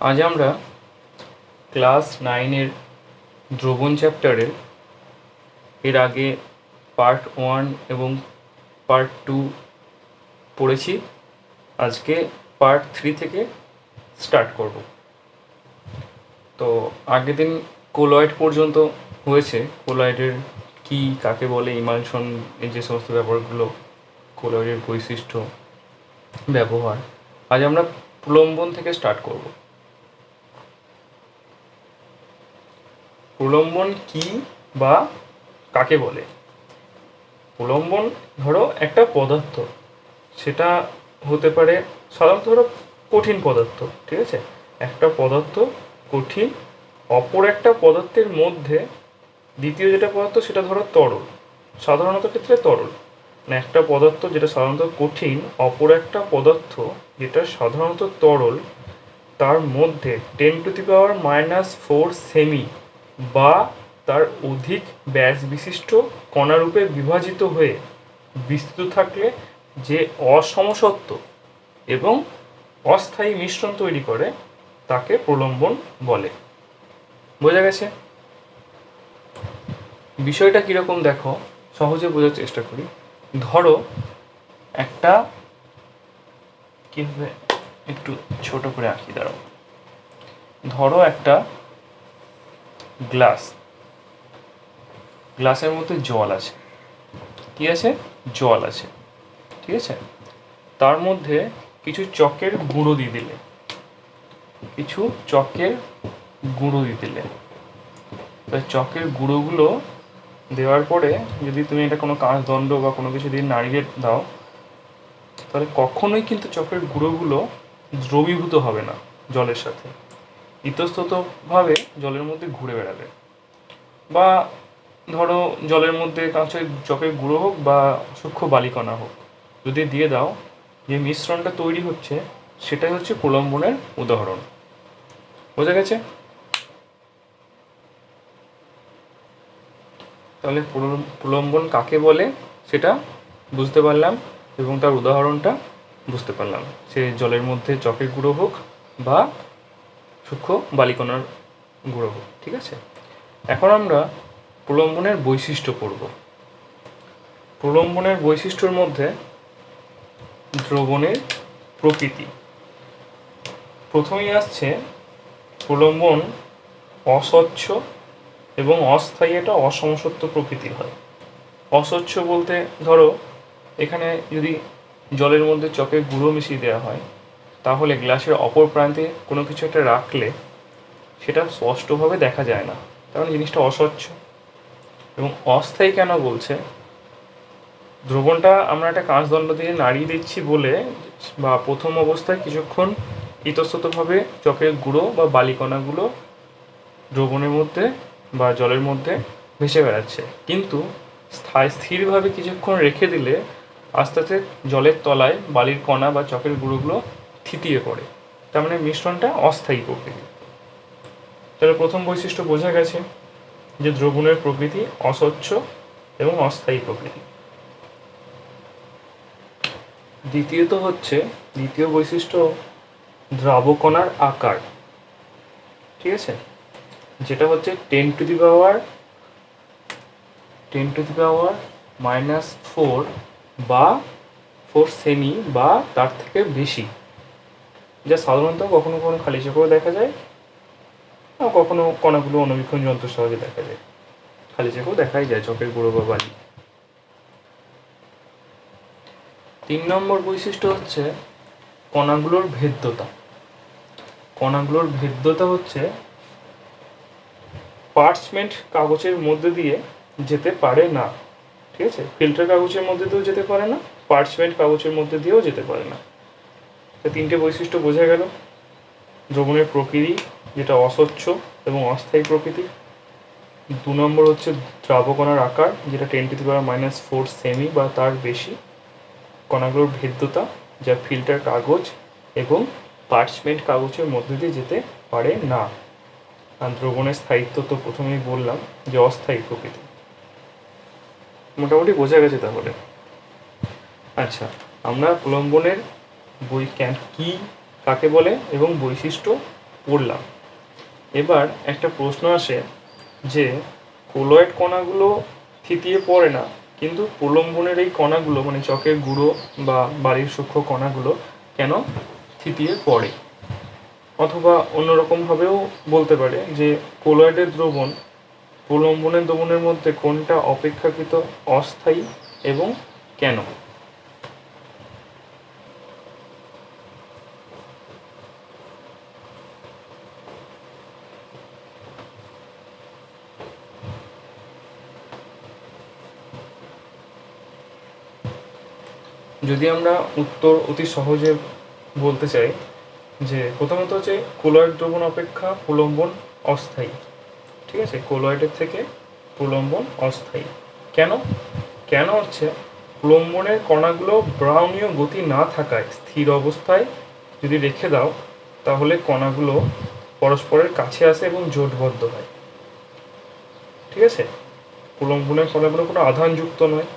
আজ আমরা ক্লাস 9-এর দ্রবণ চ্যাপ্টারের এর আগে পার্ট 1 এবং পার্ট 2 পড়েছি। আজকে পার্ট 3 থেকে স্টার্ট করব। তো আগের দিন কোলয়েড পর্যন্ত হয়েছে। কোলয়েডের কি, কাকে বলে, ইমালশন, এই যে সমস্ত ব্যাপারগুলো, কোলয়েডের বৈশিষ্ট্য, ব্যবহার। আজ আমরা প্রলম্বন থেকে স্টার্ট করব। প্রলম্বন কি বা কাকে বলে? প্রলম্বন ধরো একটা পদার্থ, সেটা হতে পারে সাধারণত ধরো কঠিন পদার্থ, ঠিক আছে? একটা পদার্থ কঠিন, অপর একটা পদার্থের মধ্যে দ্বিতীয় যেটা পদার্থ সেটা ধরো তরল, সাধারণত ক্ষেত্রে তরল। মানে একটা পদার্থ যেটা সাধারণত কঠিন, অপর একটা পদার্থ যেটা সাধারণত তরল, তার মধ্যে 10⁻⁻⁴ সেমি বা তার অধিক ব্যাস বিশিষ্ট কণারূপে বিভাজিত হয়ে বিস্তৃত থাকলে যে অসমসত্ব এবং অস্থায়ী মিশ্রণ তৈরি করে তাকে প্রলম্বন বলে। বোঝা গেছে? বিষয়টা কীরকম দেখো, সহজে বোঝার চেষ্টা করি। ধরো একটা, কীভাবে একটু ছোট করে আঁকি, দাঁড়াও। ধরো একটা গ্লাসের মধ্যে জল আছে। কি আছে? জল আছে, ঠিক আছে? তার মধ্যে কিছু চকের গুঁড়ো দিয়ে দিলে, চকের গুঁড়োগুলো দেওয়ার পরে যদি তুমি এটা কোনো কাঁচদণ্ড বা কোনো কিছু দিয়ে নাড়িয়ে দাও, তাহলে কখনোই কিন্তু চকের গুঁড়োগুলো দ্রবীভূত হবে না জলের সাথে, ইতস্ততভাবে জলের মধ্যে ঘুরে বেড়াবে। বা ধরো জলের মধ্যে কাঁচের চকের গুঁড়ো হোক বা সূক্ষ্ম বালিকণা হোক, যদি দিয়ে দাও, যে মিশ্রণটা তৈরি হচ্ছে সেটাই হচ্ছে প্রলম্বনের উদাহরণ। বোঝা গেছে? তাহলে প্রলম্বন কাকে বলে সেটা বুঝতে পারলাম এবং তার উদাহরণটা বুঝতে পারলাম, সে জলের মধ্যে চকের গুঁড়ো হোক বা সূক্ষ্ম বালিকণার গুঁড়ো হোক, ঠিক আছে? এখন আমরা প্রলম্বনের বৈশিষ্ট্য পড়ব। প্রলম্বনের বৈশিষ্ট্যর মধ্যে দ্রবণের প্রকৃতি প্রথমেই আসছে। প্রলম্বন অস্বচ্ছ এবং অস্থায়ী, এটা অসমসত্ব প্রকৃতির হয়। অস্বচ্ছ বলতে ধরো এখানে যদি জলের মধ্যে চকের গুঁড়ো মিশিয়ে দেওয়া হয়, তাহলে গ্লাসের অপর প্রান্তে কোনো কিছু একটা রাখলে সেটা স্পষ্টভাবে দেখা যায় না, কারণ জিনিসটা অস্বচ্ছ। এবং অস্থায়ী কেন বলছে? দ্রবণটা আমরা একটা কাঁচদণ্ড দিয়ে নাড়িয়ে দিচ্ছি বলে, বা প্রথম অবস্থায় কিছুক্ষণ ইতস্ততভাবে চকের গুঁড়ো বা বালিকণাগুলো দ্রবণের মধ্যে বা জলের মধ্যে ভেসে বেড়াচ্ছে, কিন্তু স্থিরভাবে কিছুক্ষণ রেখে দিলে আস্তে আস্তে জলের তলায় বালির কণা বা চকের গুঁড়োগুলো থিতিয়ে পড়ে। তার মানে মিশ্রণটা অস্থায়ী প্রকৃতি। তাহলে প্রথম বৈশিষ্ট্য বোঝা গেছে যে দ্রবণের প্রকৃতি অস্বচ্ছ এবং অস্থায়ী প্রকৃতি। দ্বিতীয় বৈশিষ্ট্য দ্রাবকণার আকার, ঠিক আছে? যেটা হচ্ছে 10⁻⁻⁴ বা 4 সেমি বা তার থেকে বেশি, যা সাধারণত কখনো কখনো খালি চোখেও দেখা যায়, কখনো কণাগুলো অনুবীক্ষণ যন্ত্র সহজে দেখা যায়। খালি চোখেও দেখাই যায় চকের গুঁড়ো বা বালি। 3 নম্বর বৈশিষ্ট্য হচ্ছে কণাগুলোর ভেদ্যতা। কণাগুলোর ভেদ্যতা হচ্ছে পার্চমেন্ট কাগজের মধ্যে দিয়ে যেতে পারে না, ঠিক আছে? ফিল্টার কাগজের মধ্যে দিয়েও যেতে পারে না, পার্চমেন্ট কাগজের মধ্যে দিয়েও যেতে পারে না। তো 3টে বৈশিষ্ট্য বোঝা গেল। দ্রবণের প্রকৃতি যেটা অস্বচ্ছ এবং অস্থায়ী প্রকৃতি। 2 নম্বর হচ্ছে দ্রাবকণার আকার, যেটা 10⁻⁻⁴ সেমি বা তার বেশি। কণাগুলোর ভেদ্যতা, যা ফিল্টার কাগজ এবং পার্চমেন্ট কাগজের মধ্যে দিয়ে যেতে পারে না। আর দ্রবণের স্থায়িত্ব তো প্রথমেই বললাম যে অস্থায়ী প্রকৃতি। মোটামুটি বোঝা গেছে তাহলে। আচ্ছা, আমরা প্রলম্বনের কি, কাকে বলে এবং বৈশিষ্ট্য পড়লাম। এবার একটা প্রশ্ন আসে যে কোলয়েড কণাগুলো থিতিয়ে পড়ে না, কিন্তু প্রলম্বনের এই কণাগুলো মানে চকের গুঁড়ো বা বালির সূক্ষ্ম কণাগুলো কেন থিতিয়ে পড়ে? অথবা অন্যরকমভাবেও বলতে পারে যে কোলয়েডের দ্রবণ প্রলম্বনের দ্রবণের মধ্যে কোনটা অপেক্ষাকৃত অস্থায়ী এবং কেন? যদি আমরা উত্তর অতি সহজে বলতে চাই যে প্রথমত হচ্ছে কোলয়েড দ্রবণ অপেক্ষা প্রলম্বন অস্থায়ী। ঠিক আছে, কোলয়েডের থেকে প্রলম্বন অস্থায়ী। কেন? কেন হচ্ছে প্রলম্বনের কণাগুলো ব্রাউনীয় গতি না থাকায় স্থির অবস্থায় যদি রেখে দাও তাহলে কণাগুলো পরস্পরের কাছে আসে এবং জোটবদ্ধ হয়। ঠিক আছে, প্রলম্বনের কণাগুলো কোনো আধানযুক্ত নয়,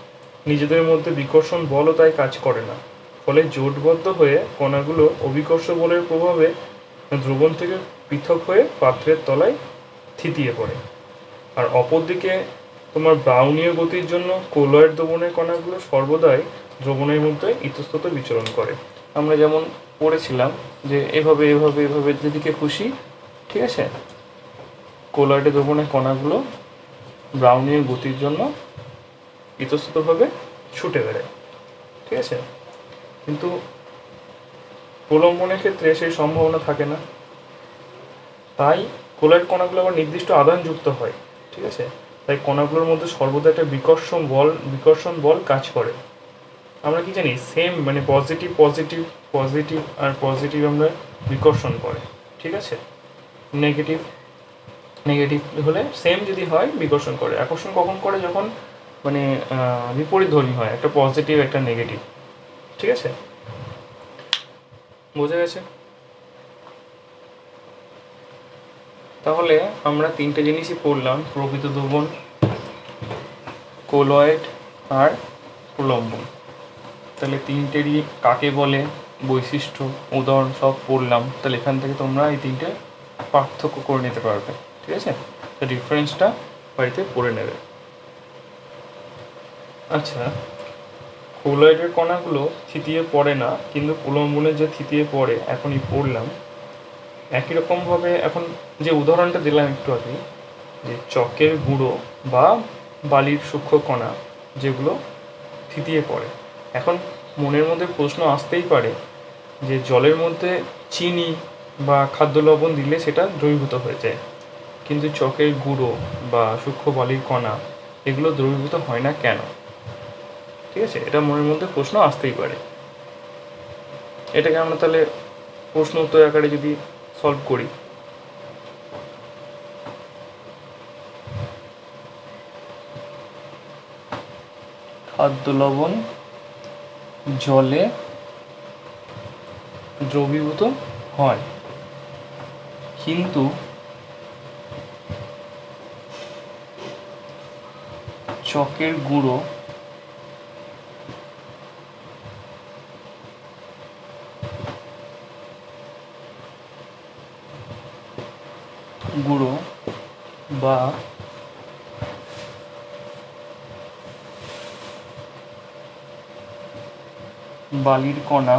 নিজেদের মধ্যে বিকর্ষণ বলও তাই কাজ করে না, ফলে জোটবদ্ধ হয়ে কণাগুলো অভিকর্ষ বলের প্রভাবে দ্রবণ থেকে পৃথক হয়ে পাত্রের তলায় থিতিয়ে পড়ে। আর অপরদিকে তোমার ব্রাউনীয় গতির জন্য কোলয়েড দ্রবণের কণাগুলো সর্বদাই দ্রবণের মধ্যে ইতস্তত বিচরণ করে। আমরা যেমন পড়েছিলাম যে এভাবে এভাবে এভাবে যেদিকে খুশি, ঠিক আছে, কোলয়েড দ্রবণের কণাগুলো ব্রাউনীয় গতির জন্য ইতস্ততভাবে ছুটে বেড়ায়। ঠিক আছে, কিন্তু প্রলম্বনের ক্ষেত্রে সেই সম্ভাবনা থাকে না, তাই কোলয়েড কণাগুলো আবার নির্দিষ্ট আধানযুক্ত হয়। ঠিক আছে, তাই কণাগুলোর মধ্যে সর্বদা একটা বিকর্ষণ বল কাজ করে। আমরা কি জানি সেম মানে পজিটিভ পজিটিভ পজিটিভ আর পজিটিভ আমরা বিকর্ষণ করে। ঠিক আছে, নেগেটিভ নেগেটিভ হলে সেম যদি হয় বিকর্ষণ করে। আকর্ষণ কখন করে? যখন মানে বিপরীতধর্মী হয়, একটা পজিটিভ একটা নেগেটিভ। ঠিক আছে, বোঝা গেছে? তাহলে আমরা তিনটে জিনিসই পড়লাম, প্রকৃত দ্রবণ, কোলয়েড আর প্রলম্বন। তাহলে তিনটেরই কাকে বলে, বৈশিষ্ট্য, উদাহরণ সব পড়লাম। তাহলে এখান থেকে তোমরা এই তিনটে পার্থক্য করে নিতে পারবে। ঠিক আছে, তো ডিফারেন্সটা বাড়িতে পড়ে নেবে। আচ্ছা, কোলয়েডের কণাগুলো থিতিয়ে পড়ে না, কিন্তু প্রলম্বনে যে থিতিয়ে পড়ে এখনই পড়লাম। একই রকমভাবে এখন যে উদাহরণটা দিলাম একটু আগে, যে চকের গুঁড়ো বা বালির সূক্ষ্ম কণা যেগুলো থিতিয়ে পড়ে, এখন মনের মধ্যে প্রশ্ন আসতেই পারে যে জলের মধ্যে চিনি বা খাদ্য লবণ দিলে সেটা দ্রবীভূত হয়ে যায়, কিন্তু চকের গুঁড়ো বা সূক্ষ্ম বালির কণা এগুলো দ্রবীভূত হয় না কেন? ঠিক আছে, এটা মনের মধ্যে প্রশ্ন আসতেই পারে। এটাকে আমরা তাহলে প্রশ্ন উত্তর আকারে যদি সলভ করি, খাদ্য লবণ জলে দ্রবীভূত হয়, কিন্তু চকের গুঁড়ো বা বালির কণা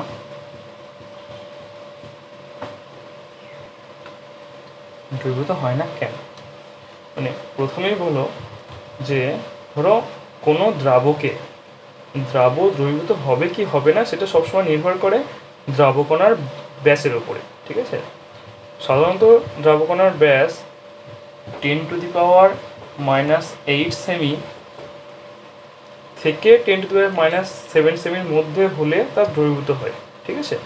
দ্রবীভূত হয় না কেন? মানে প্রথমেই বলো যে ধরো কোনো দ্রাবকে দ্রবীভূত হবে কি হবে না সেটা সবসময় নির্ভর করে দ্রাবকণার ব্যাসের ওপরে। ঠিক আছে, সাধারণত দ্রাবকণার ব্যাস 10⁻⁻8 সেমি থেকে 10⁻⁷ সেমির মধ্যে হলে তা দ্রবীভূত হয়। ঠিক আছে,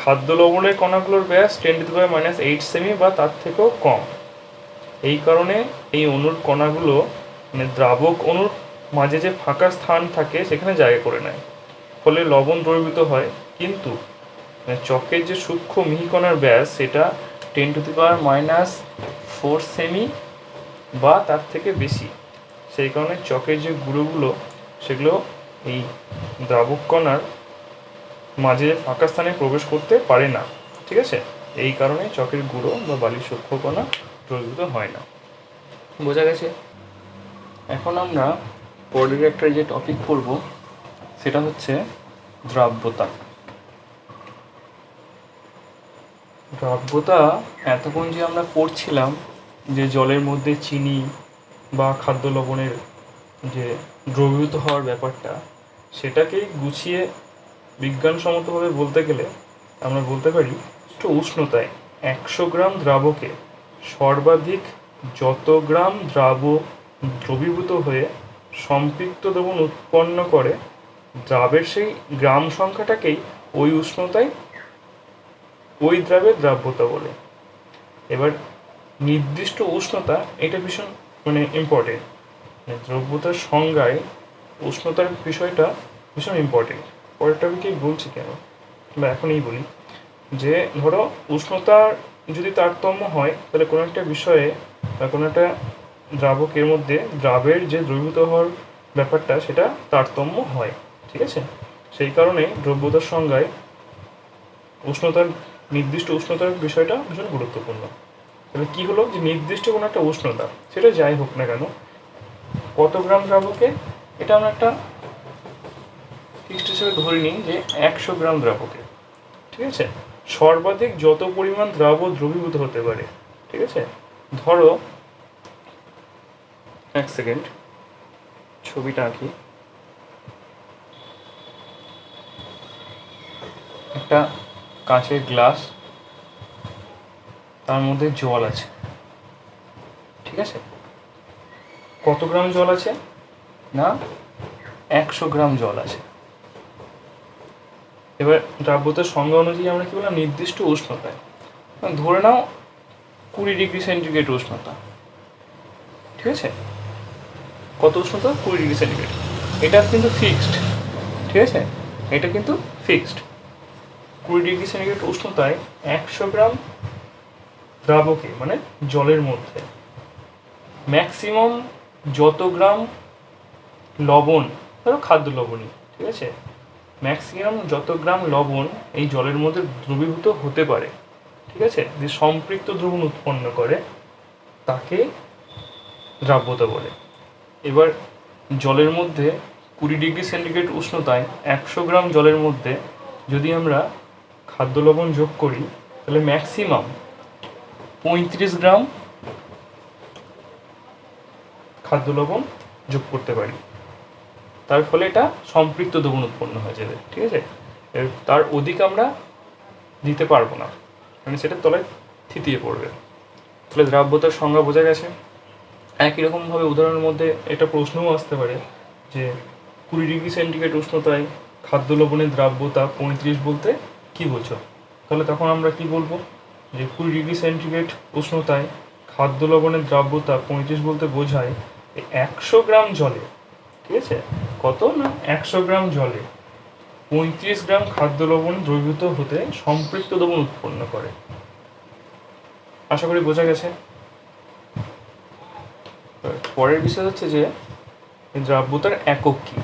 খাদ্য লবণের কণাগুলোর ব্যাস 10⁻⁸ সেমি বা তার থেকেও কম। এই কারণে এই অণুর কণাগুলো মানে দ্রাবক অণুর মাঝে যে ফাঁকা স্থান থাকে সেখানে জায়গা করে নেয়, ফলে লবণ দ্রবীভূত হয়। কিন্তু চকের যে সূক্ষ্ম মিহিকণার ব্যাস সেটা 10⁻⁴ সেমি বা তার থেকে বেশি। সেই কারণে চকের যে গুঁড়োগুলো সেগুলো এই দ্রাবক কণার মাঝে ফাঁকা স্থানে প্রবেশ করতে পারে না। ঠিক আছে, এই কারণে চকের গুঁড়ো বা বালির সূক্ষ্ম কণা দ্রবীভূত হয় না। বোঝা গেছে? এখন আমরা পরের একটা যে টপিক পড়ব সেটা হচ্ছে দ্রাব্যতা। দ্রাব্যতা এতক্ষণ যে আমরা পড়ছিলাম যে জলের মধ্যে চিনি বা খাদ্য লবণের যে দ্রবীভূত হওয়ার ব্যাপারটা, সেটাকেই গুছিয়ে বিজ্ঞানসম্মতভাবে বলতে গেলে আমরা বলতে পারি একটু উষ্ণতায় 100 গ্রাম দ্রাবকে সর্বাধিক যত গ্রাম দ্রবীভূত হয়ে সম্পৃক্ত দ্রবণ উৎপন্ন করে, দ্রাবের সেই গ্রাম সংখ্যাটাকেই ওই উষ্ণতায় ওই দ্রাবের দ্রাব্যতা বলে। এবার নির্দিষ্ট উষ্ণতা, এটা ভীষণ ইম্পর্টেন্ট, দ্রব্যতার সংজ্ঞায় উষ্ণতার বিষয়টা ভীষণ ইম্পর্টেন্ট। পরের টপিকেই বলছি কেন, বা এখনই বলি যে ধরো উষ্ণতার যদি তারতম্য হয় তাহলে কোনো একটা বিষয়ে বা কোনো একটা দ্রাবকের মধ্যে দ্রাবের যে দ্রবীভূত হওয়ার ব্যাপারটা সেটা তারতম্য হয়, ঠিক আছে? সেই কারণে দ্রব্যতার সংজ্ঞায় নির্দিষ্ট উষ্ণতার বিষয়টা ভীষণ গুরুত্বপূর্ণ। তাহলে কী হলো, যে নির্দিষ্ট কোনো একটা উষ্ণতা, সেটা যাই হোক না কেন, কত গ্রাম দ্রাবকে, এটা আমরা একটা ফিক্সড হিসেবে ধরে নিই যে 100 গ্রাম দ্রাবকে, ঠিক আছে, সর্বাধিক যত পরিমাণ দ্রবীভূত হতে পারে, ঠিক আছে? ধরো, এক সেকেন্ড ছবিটা আঁকি। একটা কাঁচের গ্লাস, তার মধ্যে জল আছে, ঠিক আছে? কত গ্রাম জল আছে না, 100 গ্রাম জল আছে। এবার দ্রাব্যতার সংজ্ঞা অনুযায়ী আমরা কি বললাম, নির্দিষ্ট উষ্ণতায়, ধরে নাও 20 ডিগ্রি সেন্টিগ্রেড উষ্ণতা, ঠিক আছে? কত উষ্ণতা? 20 ডিগ্রি সেন্টিগ্রেড। এটা কিন্তু ফিক্সড, ঠিক আছে? এটা কিন্তু ফিক্সড। 20 ডিগ্রি সেন্টিগ্রেড উষ্ণতায় 100 গ্রাম দ্রাবকে জলের মধ্যে ম্যাক্সিমাম যত গ্রাম লবণ, ধরো খাদ্য লবণই, ঠিক আছে, ম্যাক্সিমাম যত গ্রাম লবণ এই জলের মধ্যে দ্রবীভূত হতে পারে, ঠিক আছে, যে সম্পৃক্ত দ্রবণ উৎপন্ন করে, তাকে দ্রাব্যতা বলে। এবার জলের মধ্যে 20 ডিগ্রি সেন্টিগ্রেড উষ্ণতায় 100 গ্রাম জলের মধ্যে যদি আমরা খাদ্য লবণ যোগ করি তাহলে ম্যাক্সিমাম 35 গ্রাম খাদ্য লবণ যোগ করতে পারি। তার ফলে এটা সম্পৃক্ত দ্রবণ উৎপন্ন হয়ে যাবে, ঠিক আছে? তার অধিক আমরা দিতে পারবো না, সেটার তলায় থিতিয়ে পড়বে। তাহলে দ্রাব্যতার সংজ্ঞা বোঝা গেছে। একই রকমভাবে উদাহরণের মধ্যে একটা প্রশ্নও আসতে পারে যে 20 ডিগ্রি সেন্টিগ্রেড উষ্ণতায় খাদ্য লবণের দ্রাব্যতা 35 বলতে কি বোঝো? তাহলে তখন আমরা কি বলবো, যে 20 ডিগ্রি সেন্টিগ্রেড উষ্ণতায় খাদ্য লবণের দ্রাব্যতা 35 বলতে বোঝায় 100 গ্রাম জলে, ঠিক আছে, কত না 100 গ্রাম জলে 35 গ্রাম খাদ্য লবণ দ্রবীভূত হতে সম্পৃক্ত দ্রবণ উৎপন্ন করে। আশা করি বোঝা গেছে। পরের বিষয় হচ্ছে যে দ্রাব্যতার একক কি।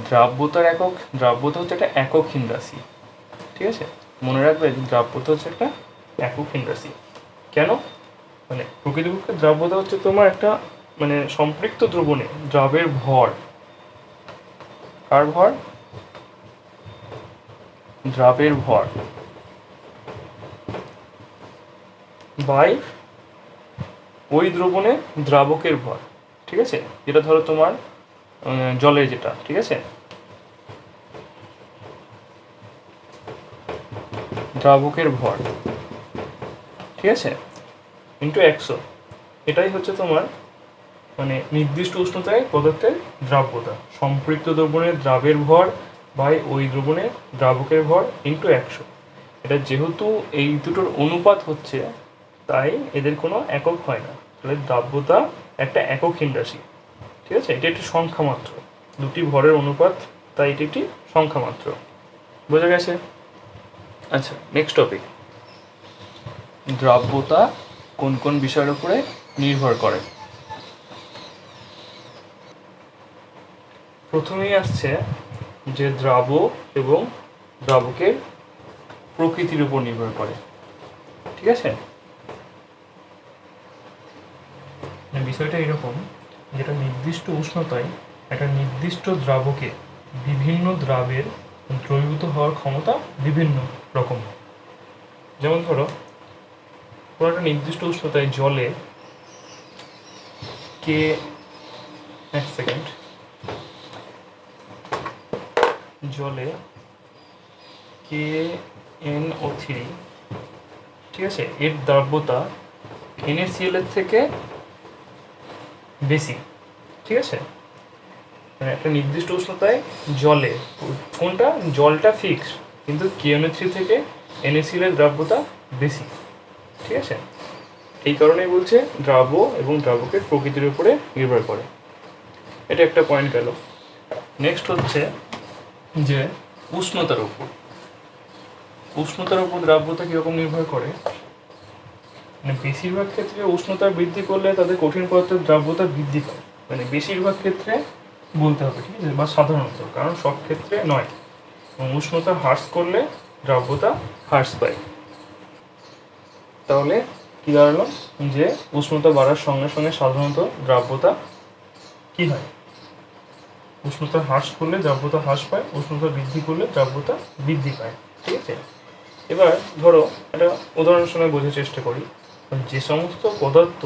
দ্রাব্যতা হচ্ছে একটা এককহীন রাশি, ঠিক আছে? মনে রাখবে দ্রাব্যতা হচ্ছে একটা এককহীন রাশি। কেন? প্রকৃতপক্ষে দ্রাব্যতা হচ্ছে তোমার একটা সম্পৃক্ত দ্রবণে দ্রাবের ভর। কার ভর? দ্রাবের ভর বাই ওই দ্রবণে দ্রাবকের ভর, ঠিক আছে? যেটা ধরো তোমার জলে যেটা, ঠিক আছে, দ্রাবকের ভর, ঠিক আছে, ইন্টু 100, এটাই হচ্ছে তোমার নির্দিষ্ট উষ্ণতায় পদার্থের দ্রাব্যতা। সম্পৃক্ত দ্রবণের দ্রাবের ভর বাই ওই দ্রবণের দ্রাবকের ভর ইন্টু 100। এটা যেহেতু এই দুটোর অনুপাত হচ্ছে, তাই এদের কোনো একক হয় না। তাহলে দ্রাব্যতা একটা এককহীন রাশি, ঠিক আছে? এটি একটি সংখ্যা মাত্র, দুটি ভরের অনুপাত, তাই এটি একটি সংখ্যা মাত্র। বোঝা গেছে? আচ্ছা, নেক্সট টপিক, দ্রাব্যতা কোন কোন বিষয়ের উপরে নির্ভর করে। প্রথমেই আসছে যে দ্রাবক এবং দ্রাবকের প্রকৃতির উপর নির্ভর করে। ঠিক আছে, বিষয়টা এরকম, যেটা নির্দিষ্ট উষ্ণতায় একটা নির্দিষ্ট দ্রাবকে বিভিন্ন দ্রাবের দ্রবীভূত হওয়ার ক্ষমতা বিভিন্ন রকম। যেমন ধরো কোনো একটা নির্দিষ্ট উষ্ণতায় জলে কে, এক সেকেন্ড, জলে KNO3, ঠিক আছে, এর দ্রাব্যতা NaCl এর থেকে বেশি। ঠিক আছে, মানে একটা নির্দিষ্ট উষ্ণতায় জলে, কোনটা, জলটা ফিক্স, কিন্তু KNO3 থেকে NaCl এর দ্রাব্যতা বেশি। ঠিক আছে, এই কারণেই বলছে দ্রাব্য এবং দ্রাবকের প্রকৃতির উপরে নির্ভর করে। এটা একটা পয়েন্ট গেল। নেক্সট হচ্ছে যে উষ্ণতার উপর, উষ্ণতার উপর দ্রাব্যতা কীরকম নির্ভর করে, মানে বেশিরভাগ ক্ষেত্রে উষ্ণতা বৃদ্ধি করলে তাদের কঠিন পদার্থের দ্রাব্যতা বৃদ্ধি পায়, মানে বেশিরভাগ ক্ষেত্রে বলতে হবে, ঠিক আছে, বা সাধারণত, কারণ সব ক্ষেত্রে নয়। এবং উষ্ণতা হ্রাস করলে দ্রাব্যতা হ্রাস পায়। তাহলে কী দাঁড়ালো, যে উষ্ণতা বাড়ার সঙ্গে সঙ্গে সাধারণত দ্রাব্যতা কী হয়, উষ্ণতা হ্রাস করলে দ্রাব্যতা হ্রাস পায়, উষ্ণতা বৃদ্ধি করলে দ্রাব্যতা বৃদ্ধি পায়। ঠিক আছে, এবার ধরো একটা উদাহরণের সঙ্গে বোঝার চেষ্টা করি। যে সমস্ত পদার্থ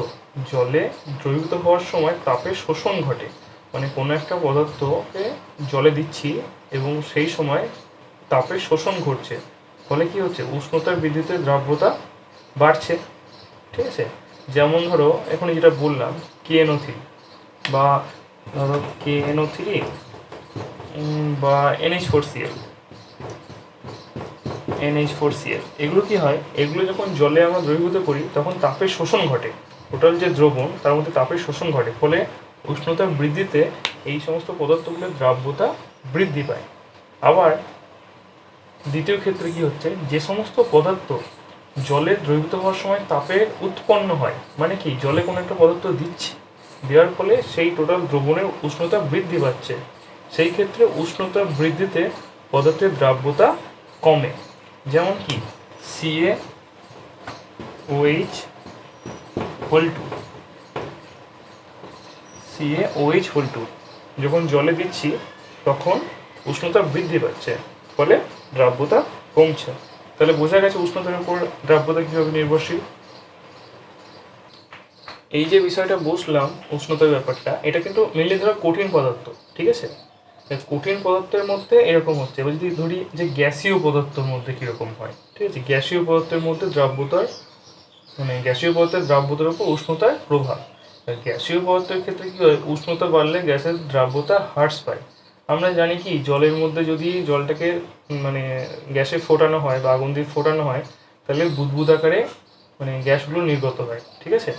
জলে দ্রবীভূত হওয়ার সময় তাপের শোষণ ঘটে, মানে কোনো একটা পদার্থকে জলে দিচ্ছি এবং সেই সময় তাপের শোষণ ঘটছে, ফলে কি হচ্ছে, উষ্ণতার বৃদ্ধিতে দ্রাব্যতা বাড়ছে। ঠিক আছে, যেমন ধরো এখন যেটা বললাম KNO3, বা ধরো KNO3 বা NH4Cl, এগুলো কি হয়, এগুলো যখন জলে আমরা দ্রবীভূত করি তখন তাপের শোষণ ঘটে, টোটাল যে দ্রবণ তার মধ্যে তাপের শোষণ ঘটে, ফলে উষ্ণতা বৃদ্ধিতে এই সমস্ত পদার্থগুলোর দ্রাব্যতা বৃদ্ধি পায়। আবার দ্বিতীয় ক্ষেত্রে কি হচ্ছে, যে সমস্ত পদার্থ জলে দ্রবীভূত হওয়ার সময় তাপের উৎপন্ন হয়, মানে কি, জলে কোনো একটা পদার্থ দিচ্ছি, দেওয়ার ফলে সেই টোটাল দ্রবণের উষ্ণতা বৃদ্ধি পাচ্ছে, সেই ক্ষেত্রে উষ্ণতা বৃদ্ধিতে পদার্থের দ্রাব্যতা কমে। যেমন কি CaOH হোল 2, CaOH হোল 2 যখন জলে দিচ্ছি তখন উষ্ণতা বৃদ্ধি পাচ্ছে, ফলে দ্রাব্যতা কমছে। তাহলে বোঝা গেছে উষ্ণতার উপর দ্রাব্যতা কীভাবে নির্ভরশীল। এই যে বিষয়টা বসলাম উষ্ণতার ব্যাপারটা, এটা কিন্তু মেনলি ধরো কঠিন পদার্থ। ঠিক আছে, কঠিন পদার্থের মধ্যে এরকম হচ্ছে, এবার যদি ধরি যে গ্যাসীয় পদার্থের মধ্যে কীরকম হয়। ঠিক আছে, গ্যাসীয় পদার্থের মধ্যে দ্রাব্যতার, মানে গ্যাসীয় পদার্থের দ্রাব্যতার উপর উষ্ণতার প্রভাব। গ্যাসীয় পদার্থের ক্ষেত্রে কী হয়, উষ্ণতা বাড়লে গ্যাসের দ্রাব্যতা হ্রাস পায়। আমরা জানি কি, জলের মধ্যে যদি জলটাকে মানে গ্যাসে ফোটানো হয় বা আগুন দিয়ে ফোটানো হয়, তাহলে বুদবুদ আকারে মানে গ্যাসগুলো নির্গত হয়। ঠিক আছে,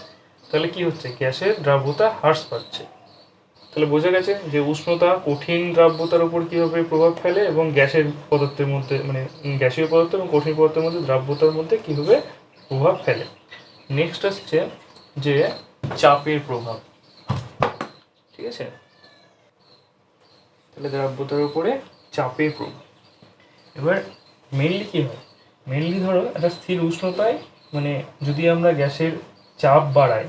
তাহলে কি হচ্ছে, গ্যাসের দ্রাব্যতা হ্রাস পাচ্ছে। তাহলে বোঝা গেছে যে উষ্ণতা কঠিন দ্রাব্যতার উপর কীভাবে প্রভাব ফেলে এবং গ্যাসের পদার্থের মধ্যে, মানে গ্যাসীয় পদার্থ এবং কঠিন পদার্থের মধ্যে দ্রাব্যতার মধ্যে কীভাবে প্রভাব ফেলে। নেক্সট আসছে যে চাপের প্রভাব। ঠিক আছে, তাহলে দ্রাব্যতার উপরে চাপের প্রভাব। এবার মেনলি কী হয়, মেনলি ধরো একটা স্থির উষ্ণতায়, মানে যদি আমরা গ্যাসের চাপ বাড়াই,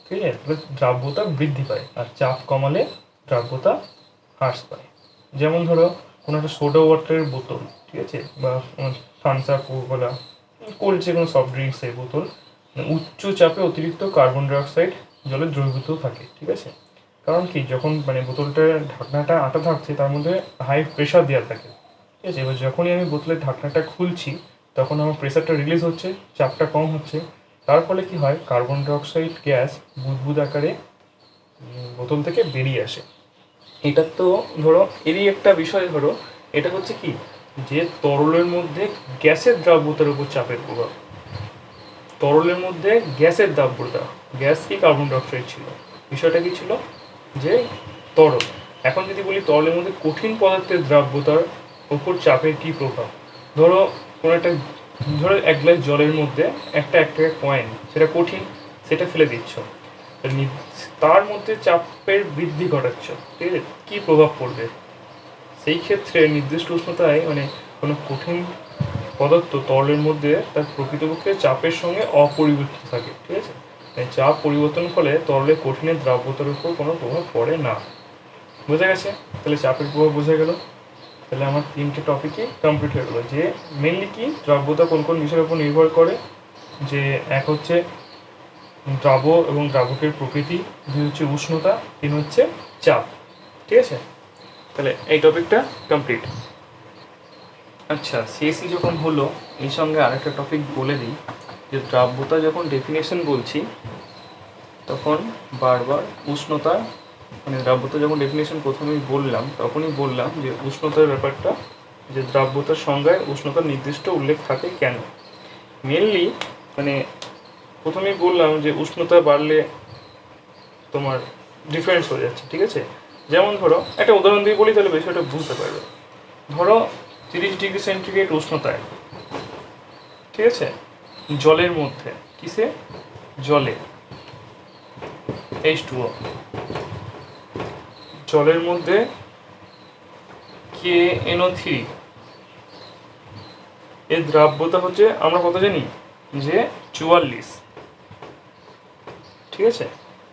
ঠিক আছে, তাহলে দ্রাব্যতা বৃদ্ধি পায়, আর চাপ কমালে দ্রাব্যতা হ্রাস পায়। যেমন ধরো কোনো একটা সোডা ওয়াটারের বোতল, ঠিক আছে, বা থামস আপ, কোকা, কোল্ড যে কোনো সফট ড্রিঙ্কসের বোতল, উচ্চ চাপে অতিরিক্ত কার্বন ডাইঅক্সাইড জলে দ্রবীভূত থাকে। ঠিক আছে, কারণ কি, যখন মানে বোতলটার ঢাকনাটা আটা থাকছে তার মধ্যে হাই প্রেশার দেওয়া থাকে। ঠিক আছে, এবার যখনই আমি বোতলের ঢাকনাটা খুলছি তখন আমার প্রেশারটা রিলিজ হচ্ছে, চাপটা কম হচ্ছে, তার ফলে কি হয়, কার্বন ডাইঅক্সাইড গ্যাস বুদবুদ আকারে বোতল থেকে বেরিয়ে আসে। এটা তো ধরো এরই একটা বিষয়। ধরো এটা হচ্ছে কি, যে তরলের মধ্যে গ্যাসের দ্রাব্যতার উপর চাপের প্রভাব। তরলের মধ্যে গ্যাসের দ্রাব্যতা, গ্যাস কি, কার্বন ডাইঅক্সাইড ছিল, বিষয়টা কি ছিল, যে তরল। এখন যদি বলি তরলের মধ্যে কঠিন পদার্থের দ্রাব্যতার উপর চাপের কী প্রভাব, ধরো কোনো একটা, ধরো এক গ্লাস জলের মধ্যে একটা কয়েন, সেটা কঠিন, সেটা ফেলে দিচ্ছ, তার মধ্যে চাপের বৃদ্ধি ঘটাচ্ছ, ঠিক আছে, কী প্রভাব পড়বে। সেই ক্ষেত্রে নির্দিষ্ট উষ্ণতায়, মানে কোনো কঠিন পদার্থ তরলের মধ্যে তার প্রকৃতপক্ষে চাপের সঙ্গে অপরিবর্তিত থাকে, ঠিক আছে। তাই চাপ পরিবর্তনের ফলে তরলের কঠিনের দ্রাব্যতার উপর কোনো প্রভাব পড়ে না। বোঝা গেছে? তাহলে চাপের প্রভাব বোঝা গেল। তাহলে আমার 3টে টপিকই কমপ্লিট হয়ে গেলো। যে মেনলি কি দ্রাব্যতা কোন কোন বিষয়ের উপর নির্ভর করে, যে এক হচ্ছে দ্রাব্য এবং দ্রাবকের প্রকৃতি, 2 হচ্ছে উষ্ণতা, 3 হচ্ছে চাপ, ঠিক আছে। তাহলে এই টপিকটা কমপ্লিট। আচ্ছা, সিএসসি যখন হলো, এই সঙ্গে আরেকটা টপিক বলে দিই, যে দ্রাব্যতা যখন ডেফিনেশন বলছি তখন বারবার উষ্ণতা, মানে দ্রাব্যতা যখন ডেফিনেশন প্রথমেই বললাম তখনই বললাম যে উষ্ণতার ব্যাপারটা, যে দ্রাব্যতার সংজ্ঞায় উষ্ণতার নির্দিষ্ট উল্লেখ থাকে কেন। মেনলি মানে প্রথমেই বললাম যে উষ্ণতা বাড়লে তোমার ডিফারেন্স হয়ে যাচ্ছে, ঠিক আছে। যেমন ধরো একটা উদাহরণ দিয়ে বলি, তাহলে বিষয়টা বুঝতে পারবে। ধরো 30 ডিগ্রি সেন্টিগ্রেড উষ্ণতায়, ঠিক আছে, জলের মধ্যে, কিসে, জলে, H2O, জলের মধ্যে KNO3 এর দ্রাব্যতা হচ্ছে, আমরা কত জানি, যে 44, ঠিক আছে।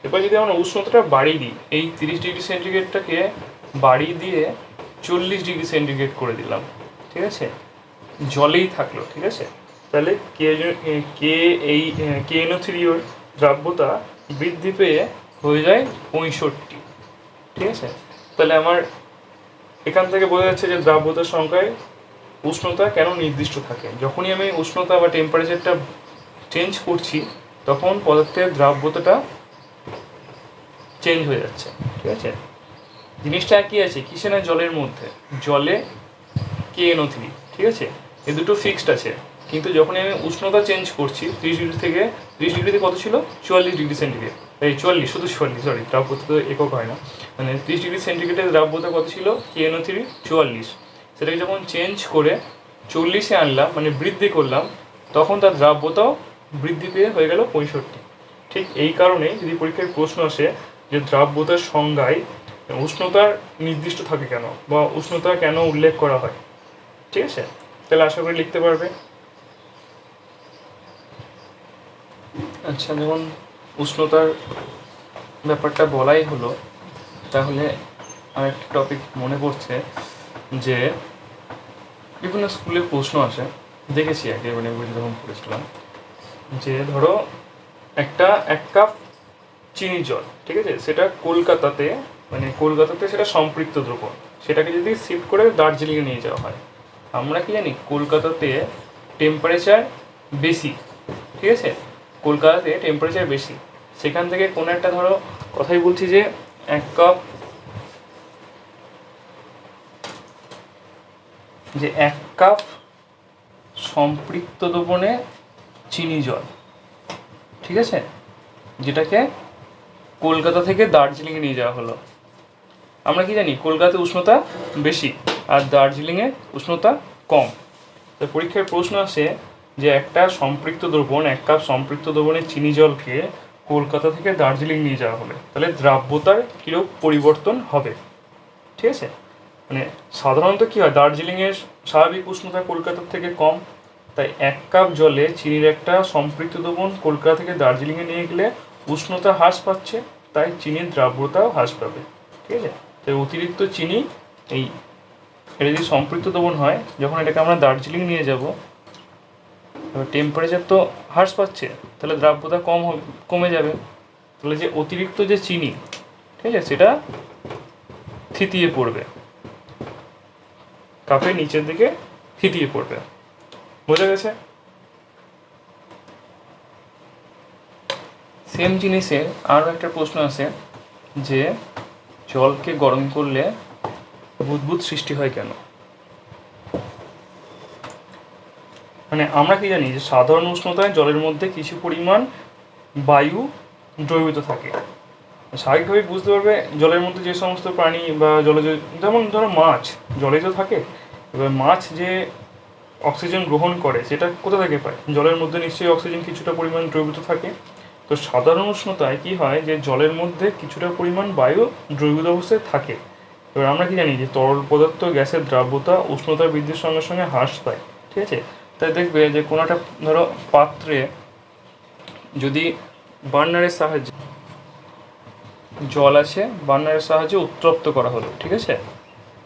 এবার যদি আমরা উষ্ণতাটা বাড়িয়ে দিই, এই 30 ডিগ্রি সেন্টিগ্রেডটাকে বাড়িয়ে দিয়ে 40 ডিগ্রি সেন্টিগ্রেড করে দিলাম, ঠিক আছে, জলেই থাকলো, ঠিক আছে। তাহলে KNO3 এর দ্রাব্যতা বৃদ্ধি পেয়ে হয়ে যায় 65, ঠিক আছে। তাহলে আমার এখান থেকে বোঝা যাচ্ছে যে দ্রাব্যতার সংখ্যায় উষ্ণতা কেন নির্দিষ্ট থাকে। যখনই আমি উষ্ণতা বা টেম্পারেচারটা চেঞ্জ করছি তখন পদার্থের দ্রাব্যতাটা চেঞ্জ হয়ে যাচ্ছে, ঠিক আছে। জিনিসটা একই আছে, কিসে না, জলের মধ্যে, জলে KNO3, ঠিক আছে, এ দুটো ফিক্সড আছে। কিন্তু যখন আমি উষ্ণতা চেঞ্জ করছি 30 ডিগ্রি থেকে, 30 ডিগ্রিতে কত ছিল, 44 ডিগ্রি সেন্টিগ্রেড, এই 44, শুধু 44, সরি, দ্রাব্যতা তো একক হয় না, মানে 30 ডিগ্রি সেন্টিগ্রেডের দ্রাব্যতা কত ছিল, KNO3 44, সেটাকে যখন চেঞ্জ করে 40-এ আনলাম, মানে বৃদ্ধি করলাম, তখন তার দ্রাব্যতাও বৃদ্ধি পেয়ে হয়ে গেল 65। ঠিক এই কারণে যদি পরীক্ষায় প্রশ্ন আসে যে দ্রাব্যতার সংজ্ঞায় উষ্ণতার নির্দিষ্ট থাকে কেন, বা উষ্ণতা কেন উল্লেখ করা হয়, ঠিক আছে, তাহলে আশা করি লিখতে পারবে। আচ্ছা, যেমন উষ্ণতার ব্যাপারটা বলাই হলো, তাহলে আরেকটা টপিক মনে পড়ছে, যে বিভিন্ন স্কুলে প্রশ্ন আসে, দেখেছি আগে, মানে যখন পড়েছিলাম, যে ধরো এক কাপ চিনি জল, ঠিক আছে, সেটা কলকাতাতে, মানে কলকাতাতে সেটা সম্পৃক্ত দ্রবণ, সেটাকে যদি শিফট করে দার্জিলিংয়ে নিয়ে যাওয়া হয়, আমরা কি জানি কলকাতাতে টেম্পারেচার বেশি, ঠিক আছে, কলকাতাতে টেম্পারেচার বেশি, সেখান থেকে কোনো একটা, ধরো কথাই বলছি, যে এক কাপ সম্পৃক্ত দ্রবণে চিনি জল, ঠিক আছে, যেটাকে কলকাতা থেকে দার্জিলিংয়ে নিয়ে যাওয়া হলো। আমরা কি জানি কলকাতাতে উষ্ণতা বেশি আর দার্জিলিংয়ে উষ্ণতা কম। তো পরীক্ষায় প্রশ্ন আসে যে একটা সম্পৃক্ত দ্রবণ, এক কাপ সম্পৃক্ত দ্রবণের চিনি জলকে কলকাতা থেকে দার্জিলিং নিয়ে যাওয়া হবে, তাহলে দ্রাব্যতার কীরূপ পরিবর্তন হবে, ঠিক আছে। মানে সাধারণত কী হয়, দার্জিলিংয়ের স্বাভাবিক উষ্ণতা কলকাতার থেকে কম, তাই এক কাপ জলে চিনির একটা সম্পৃক্ত দ্রবণ কলকাতা থেকে দার্জিলিংয়ে নিয়ে গেলে উষ্ণতা হ্রাস পাচ্ছে, তাই চিনির দ্রাব্যতাও হ্রাস পাবে, ঠিক আছে। তাই অতিরিক্ত চিনি, এটা যদি সম্পৃক্ত দ্রবণ হয়, যখন এটাকে আমরা দার্জিলিং নিয়ে যাব, এবার টেম্পারেচার তো হ্রাস পাচ্ছে, তাহলে দ্রাব্যতা কমে যাবে, তাহলে যে অতিরিক্ত যে চিনি, ঠিক আছে, সেটা থিতিয়ে পড়বে, কাপের নিচের দিকে থিতিয়ে পড়বে। বোঝা গেছে? সেম জিনিসের আরও একটা প্রশ্ন আছে, যে জলকে গরম করলে বুদবুদ সৃষ্টি হয় কেন। মানে আমরা কি জানি যে সাধারণ উষ্ণতায় জলের মধ্যে কিছু পরিমাণ বায়ু দ্রবীভূত থাকে। স্বাভাবিকভাবেই বুঝতে পারবে জলের মধ্যে যে সমস্ত প্রাণী বা জলজ, যেমন ধরো মাছ জলেই তো থাকে, এবার মাছ যে অক্সিজেন গ্রহণ করে সেটা কোথা থেকে পায়, জলের মধ্যে নিশ্চয়ই অক্সিজেন কিছুটা পরিমাণ দ্রবীভূত থাকে। তো সাধারণ উষ্ণতায় কি হয়, যে জলের মধ্যে কিছুটা পরিমাণ বায়ু দ্রবীভূত অবস্থায় থাকে। এবার আমরা কি জানি যে তরল পদার্থ গ্যাসের দ্রাব্যতা উষ্ণতা বৃদ্ধির সঙ্গে সঙ্গে হ্রাস পায়, ঠিক আছে। তাই দেখবে যে কোনো একটা ধরো পাত্রে যদি বার্নারের সাহায্যে জল আছে, বার্নারের সাহায্যে উত্তপ্ত করা হলো, ঠিক আছে,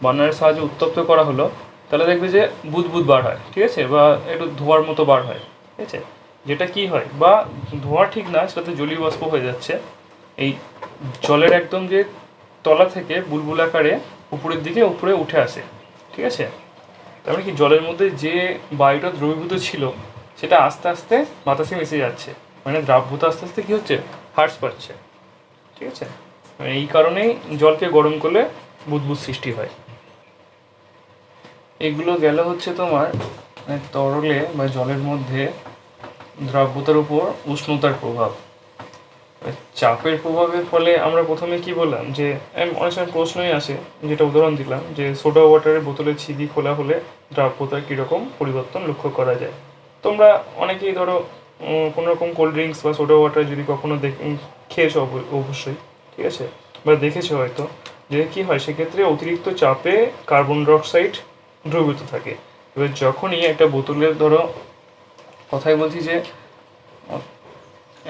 বার্নারের সাহায্যে উত্তপ্ত করা হলো, তাহলে দেখবে যে বুদবুদ বার হয়, ঠিক আছে, বা একটু ধোঁয়ার মতো বার হয়, ঠিক আছে, যেটা কি হয়, বা ধোঁয়া ঠিক না, সেটাতে জলীয় বাষ্প হয়ে যাচ্ছে, এই জলের একদম যে তলা থেকে বুলবুল আকারে উপরের দিকে উপরে উঠে আসে, ঠিক আছে, তার মানে কি জলের মধ্যে যে বায়ুটা দ্রবীভূত ছিল সেটা আস্তে আস্তে বাতাসে মিশে যাচ্ছে, মানে দ্রাব্যতা আস্তে আস্তে কী হচ্ছে, হ্রাস পাচ্ছে, ঠিক আছে, মানে এই কারণেই জলকে গরম করলে বুদবুদ সৃষ্টি হয়। এগুলো গেল হচ্ছে তোমার তরলে বা জলের মধ্যে দ্রাব্যতার উপর উষ্ণতার প্রভাব। চাপের প্রভাবের ফলে আমরা প্রথমে কি বললাম যে অনেক সময় প্রশ্নই আসে, যেটা উদাহরণ দিলাম যে সোডা ওয়াটারের বোতলের ছিদি খোলা হলে দ্রাব্যতার কীরকম পরিবর্তন লক্ষ্য করা যায়। তোমরা অনেকেই ধরো কোনো রকম কোল্ড ড্রিঙ্কস বা সোডা ওয়াটার যদি কখনো খেয়েছো অবশ্যই, ঠিক আছে, বা দেখেছো হয়তো, যে কী হয় সেক্ষেত্রে অতিরিক্ত চাপে কার্বন ডাইঅক্সাইড দ্রবীভূত থাকে। এবার যখনই একটা বোতলের ধরো কথাই বলছি যে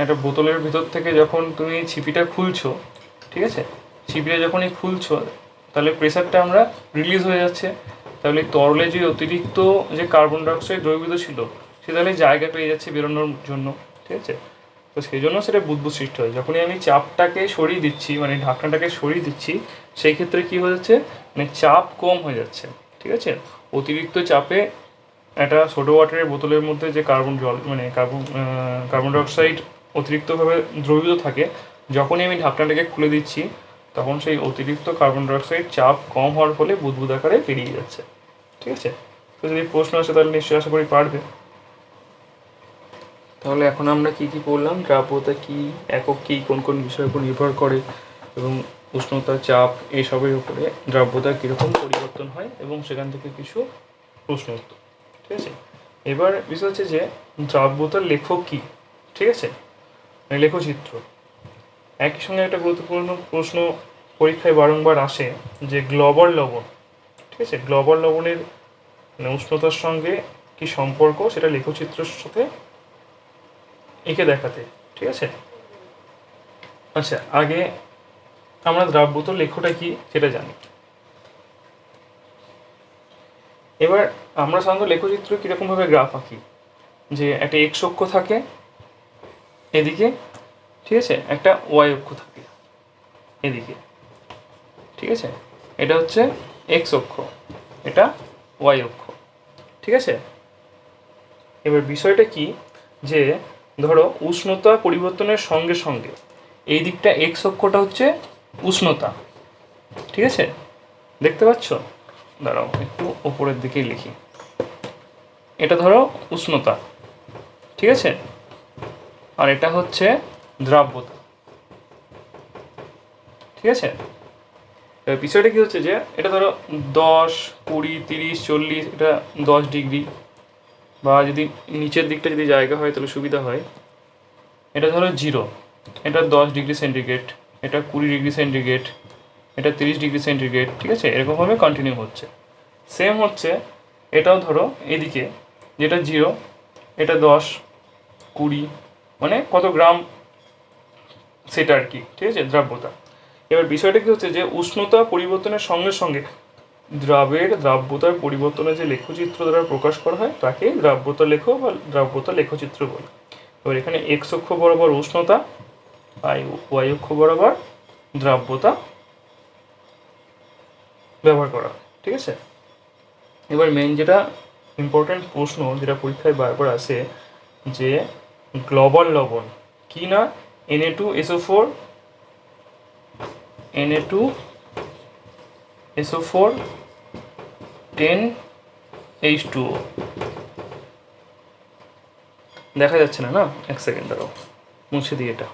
একটা বোতলের ভিতর থেকে যখন তুমি ছিপিটা খুলছো, ঠিক আছে, ছিপিটা যখনই খুলছো তাহলে প্রেসারটা আমরা রিলিজ হয়ে যাচ্ছে, তাহলে তরলে যে অতিরিক্ত যে কার্বন ডাইঅক্সাইড দ্রবীভূত ছিল সে তাহলে জায়গা পেয়ে যাচ্ছে বেরোনোর জন্য, ঠিক আছে, তো সেই জন্য সেটা বুদবুদ সৃষ্টি হয়। যখনই আমি চাপটাকে সরিয়ে দিচ্ছি, মানে ঢাকনাটাকে সরিয়ে দিচ্ছি, সেই ক্ষেত্রে কী হয়ে যাচ্ছে, মানে চাপ কম হয়ে যাচ্ছে, ঠিক আছে, অতিরিক্ত চাপে একটা সোডা ওয়াটারের বোতলের মধ্যে যে মানে কার্বন ডাইঅক্সাইড অতিরিক্তভাবে দ্রবীভূত থাকে, যখনই আমি ঢাকনাটাকে খুলে দিচ্ছি তখন সেই অতিরিক্ত কার্বন ডাইঅক্সাইড চাপ কম হওয়ার ফলে বুদবুদ আকারে বেরিয়ে যাচ্ছে, ঠিক আছে। তো যদি প্রশ্ন আসে তাহলে নিশ্চয়ই আশা করি পারবে। তাহলে এখন আমরা কি কি পড়লাম, দ্রাব্যতা কি, একক কি, কোন কোন বিষয়ের উপর নির্ভর করে, এবং উষ্ণতা, চাপ, এইসবের উপরে দ্রাব্যতা কীরকম পরিবর্তন হয়, এবং সেখান থেকে কিছু প্রশ্ন উত্তর, ঠিক আছে। এবার বিষয় হচ্ছে যে দ্রাব্যতার লেখক কি, ঠিক আছে, মানে লেখচিত্র। একই সঙ্গে একটা গুরুত্বপূর্ণ প্রশ্ন পরীক্ষায় বারংবার আসে যে গ্লোবাল লবণ, ঠিক আছে, গ্লোবাল লবণের মানে উষ্ণতার সঙ্গে কি সম্পর্ক, সেটা লেখচিত্রের সাথে এঁকে দেখাতে, ঠিক আছে। আচ্ছা, আগে আমরা দ্রাব্যতার লেখটা কি সেটা জানি। এবার আমরা সাধারণত লেখচিত্র কীরকমভাবে গ্রাফ আঁকি, যে একটা এক্স অক্ষ থাকে এদিকে, ঠিক আছে, একটা ওয়াই অক্ষ থাকে এদিকে, ঠিক আছে, এটা হচ্ছে এক্স অক্ষ, এটা ওয়াই অক্ষ, ঠিক আছে। এবার বিষয়টা কি, যে ধরো উষ্ণতা পরিবর্তনের সঙ্গে সঙ্গে এই দিকটা এক্স অক্ষটা হচ্ছে উষ্ণতা, ঠিক আছে, দেখতে পাচ্ছ, দাঁড়াও একটু ওপরের দিকেই লিখি, এটা ধরো উষ্ণতা, ঠিক আছে, আর এটা হচ্ছে দ্রাব্যতা, ঠিক আছে। বিষয়টা কি হচ্ছে যে এটা ধরো 10, 20, 30, 40, এটা 10 ডিগ্রি, বা যদি নিচের দিকটা যদি জায়গা হয় তাহলে সুবিধা হয়, এটা ধরো 0, এটা 10 ডিগ্রি সেন্টিগ্রেড, এটা 20 ডিগ্রি সেন্টিগ্রেড, এটা 30 ডিগ্রি সেন্টিগ্রেড, ঠিক আছে, এরকমভাবে কন্টিনিউ হচ্ছে। সেম হচ্ছে এটাও ধরো এদিকে, যেটা 0, এটা 10, 20, মানে কত গ্রাম সেটা আর কি, ঠিক আছে, দ্রাব্যতা। এবার বিষয়টা কি হচ্ছে যে উষ্ণতা পরিবর্তনের সঙ্গে সঙ্গে দ্রাব্যতার পরিবর্তনের যে লেখচিত্র দ্বারা প্রকাশ করা হয় তাকে দ্রাব্যতা লেখ বা দ্রাব্যতা লেখচিত্র বলে। এবার এখানে এক্স অক্ষ বরাবর উষ্ণতা, আর ওয়াই অক্ষ বরাবর দ্রাব্যতা ব্যবহার করা, ঠিক আছে। এবার মেন যেটা ইম্পর্টেন্ট প্রশ্ন, যেটা পরীক্ষায় বারবার আসে, যে গ্লোবাল লবণ কি না, Na2SO4, Na2SO4 10H2O। দেখা যাচ্ছে না, না, এক সেকেন্ড দাঁড়াও, মুছে দিই এটা।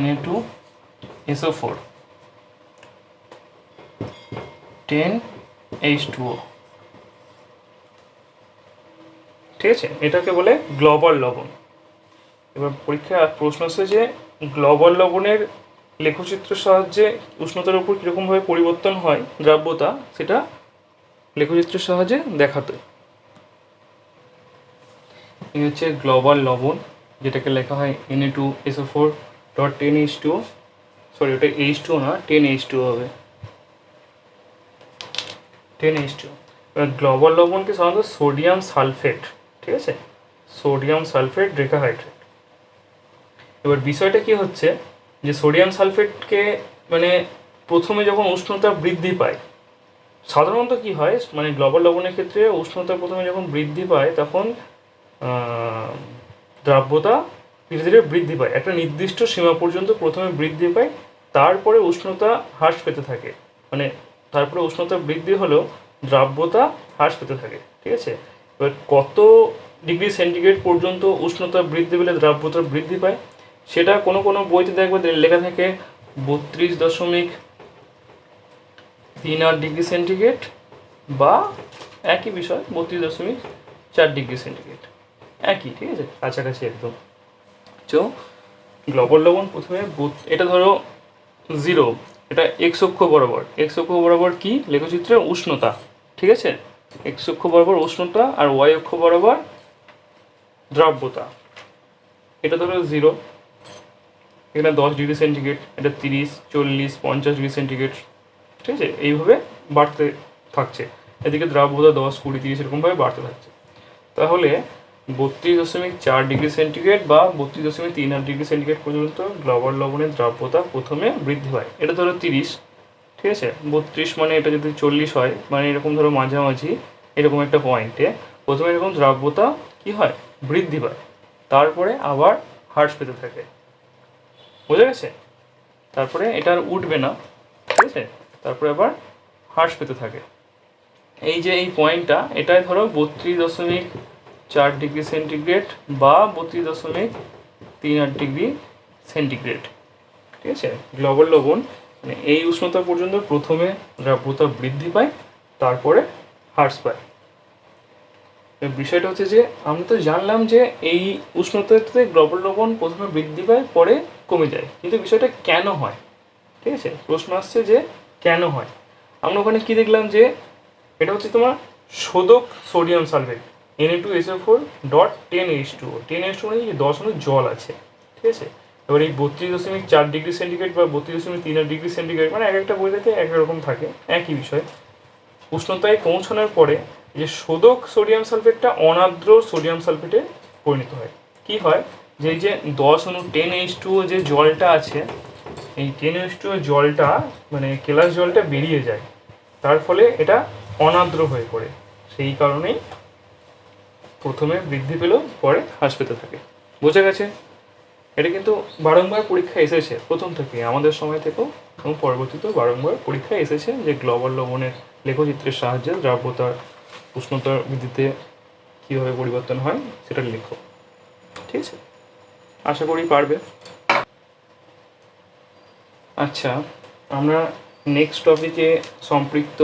Na2SO4 10H2O, ঠিক আছে, এটাকে বলে গ্লোবাল লবণ। এবার পরীক্ষায় প্রশ্ন আসছে যে গ্লোবাল লবণের লেখচিত্রের সাহায্যে উষ্ণতার উপর কীরকমভাবে পরিবর্তন হয় দ্রাব্যতা, সেটা লেখচিত্রের সাহায্যে দেখাতে। এই হচ্ছে গ্লোবাল লবণ, যেটাকে লেখা হয় Na2SO4.10H2O, সরি ওটা H2O না, 10H2O হবে, 10H2O। এবার গ্লোবাল লবণকে সাধারণত সোডিয়াম সালফেট, ঠিক আছে, সোডিয়াম সালফেট ডেকাহাইড্রেট। এবার বিষয়টা কি হচ্ছে যে সোডিয়াম সালফেটকে মানে প্রথমে যখন উষ্ণতা বৃদ্ধি পায়, সাধারণত কি হয় মানে গ্লোবাল লবণের ক্ষেত্রে উষ্ণতা প্রথমে যখন বৃদ্ধি পায় তখন দ্রাব্যতা ধীরে ধীরে বৃদ্ধি পায়, একটা নির্দিষ্ট সীমা পর্যন্ত প্রথমে বৃদ্ধি পায়, তারপরে উষ্ণতা হ্রাস পেতে থাকে, মানে তারপরে উষ্ণতা বৃদ্ধি হলেও দ্রাব্যতা হ্রাস পেতে থাকে, ঠিক আছে। এবার কত ডিগ্রি সেন্টিগ্রেড পর্যন্ত উষ্ণতা বৃদ্ধি পেলে দ্রাব্যতা বৃদ্ধি পায়, সেটা কোনো কোনো বইতে দেখবে লেখা থাকে 32.38 ডিগ্রি সেন্টিগ্রেড, বা একই বিষয় 32.4 ডিগ্রি সেন্টিগ্রেড, একই, ঠিক আছে, কাছাকাছি একদম। তো গ্লোবাল লবণ প্রথমে এটা ধরো 0, এটা এক্স অক্ষ বরাবর, এক্স অক্ষ বরাবর কি লেখচিত্রে উষ্ণতা, ঠিক আছে, এক্স অক্ষ বরাবর উষ্ণতা আর ওয়াই অক্ষ বরাবর দ্রাব্যতা। এটা ধরো 0, এখানে 10 ডিগ্রি সেন্টিগ্রেড, এটা 30, 40, 50 ডিগ্রি সেন্টিগ্রেড, ঠিক আছে, এইভাবে বাড়তে থাকছে, এদিকে দ্রাব্যতা 10, 20, 30 এরকমভাবে বাড়তে থাকছে। তাহলে 32.4 ডিগ্রি সেন্টিগ্রেড বা 32.38 ডিগ্রি সেন্টিগ্রেড পর্যন্ত গ্লোবাল লবণের দ্রাব্যতা প্রথমে বৃদ্ধি পায়। এটা ধরো 30, ঠিক আছে, 32 মানে এটা যদি 40 হয়, মানে এরকম ধরো মাঝামাঝি এরকম একটা পয়েন্টে প্রথমে এরকম দ্রাব্যতা কি হয় বৃদ্ধি পায়, তারপরে আবার হ্রাস পেতে থাকে, বোঝা গেছে। তারপরে এটা আর উঠবে না, ঠিক আছে, তারপরে আবার হ্রাস পেতে থাকে। এই যে এই পয়েন্টটা, এটাই ধরো 32.4 ডিগ্রি সেন্টিগ্রেড বা 32.38 ডিগ্রি সেন্টিগ্রেড, ঠিক আছে। গ্লোবাল লবণ মানে এই উষ্ণতা পর্যন্ত প্রথমে দ্রাব্যতা বৃদ্ধি পায়, তারপরে হ্রাস পায়। বিষয়টা হচ্ছে যে আমরা তো জানলাম যে এই উষ্ণতাতে গ্লোবাল লবণ প্রথমে বৃদ্ধি পায়, পরে কমে যায়, কিন্তু বিষয়টা কেন হয়, ঠিক আছে, প্রশ্ন আসছে যে কেন হয়। আমরা ওখানে কি দেখলাম যে এটা হচ্ছে তোমার শোধক সোডিয়াম সালফেট Na2SO4.10H2O, 10H2O মানে 10 অণু জল আছে, ঠিক আছে। এবার এই 32.4 ডিগ্রি সেন্টিগ্রেড বা 32.38 ডিগ্রি সেন্টিগ্রেড মানে এক একটা বইতে এক রকম থাকে, একই বিষয়। উষ্ণতায় পৌঁছানোর পরে যে শোধক সোডিয়াম সালফেটটা অনার্দ্র সোডিয়াম সালফেটে পরিণত হয়। কি হয় যে এই যে 10 অণু 10H2O যে জলটা আছে, এই 10H2O জলটা মানে কেলাস জলটা বেরিয়ে যায়, তার ফলে এটা অনার্দ্র হয়ে পড়ে, সেই কারণেই প্রথমে বৃদ্ধি পেলেও পরে হ্রাস পেতে থাকে। বোঝা গেছে? এটা কিন্তু বারংবার পরীক্ষা এসেছে প্রথম থেকে, আমাদের সময় থেকেও এবং পরবর্তীতেও বারংবার পরীক্ষায় এসেছে যে গ্লোবাল লবণের লেখচিত্রের সাহায্যে দ্রাব্যতার উষ্ণতার বৃদ্ধিতে কীভাবে পরিবর্তন হয় সেটা লেখো, ঠিক আছে, আশা করি পারবে। আচ্ছা, আমরা নেক্সট টপিকে সম্পৃক্ত,